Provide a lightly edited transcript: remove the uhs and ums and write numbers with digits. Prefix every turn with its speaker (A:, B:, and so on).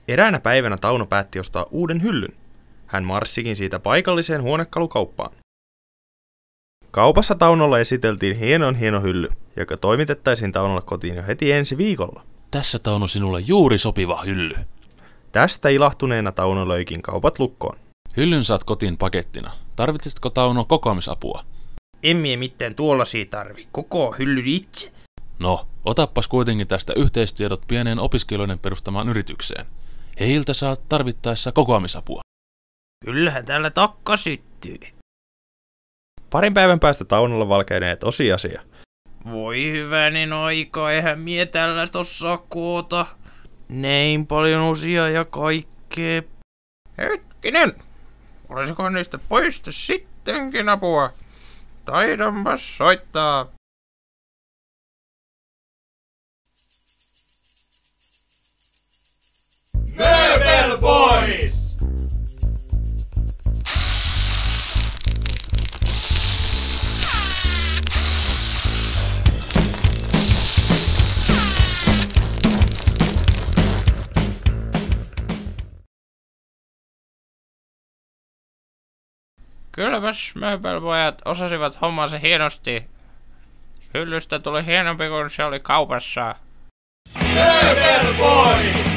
A: Eräänä päivänä Tauno päätti ostaa uuden hyllyn. Hän marssikin siitä paikalliseen huonekalukauppaan. Kaupassa Taunolle esiteltiin hieno hylly, joka toimitettaisiin Taunolle kotiin jo heti ensi viikolla.
B: Tässä Tauno sinulle juuri sopiva hylly.
A: Tästä ilahtuneena Tauno löikin kaupat lukkoon.
B: Hyllyn saat kotiin pakettina. Tarvitsisitko Tauno kokoamisapua?
C: Emme mitään tuollaisia tarvi. Koko hyllyn itse.
B: No, otappas kuitenkin tästä yhteistiedot pieneen opiskelijoiden perustamaan yritykseen. Heiltä saat tarvittaessa kokoamisapua.
C: Kyllähän täällä takka syttyy.
A: Parin päivän päästä Taunolle valkenee tosiasia.
C: Voi hyvänen aika, eihän mie tällaista osaa koota. Näin paljon osia ja kaikkea. Hetkinen, olisiko niistä poista sittenkin apua? Taidanpas soittaa.
D: Möbel Boys!
C: Kylläpäs möbelpojat osasivat hommansa hienosti. Hyllystä tuli hienompi kuin se oli kaupassa.
D: Möbel Boys!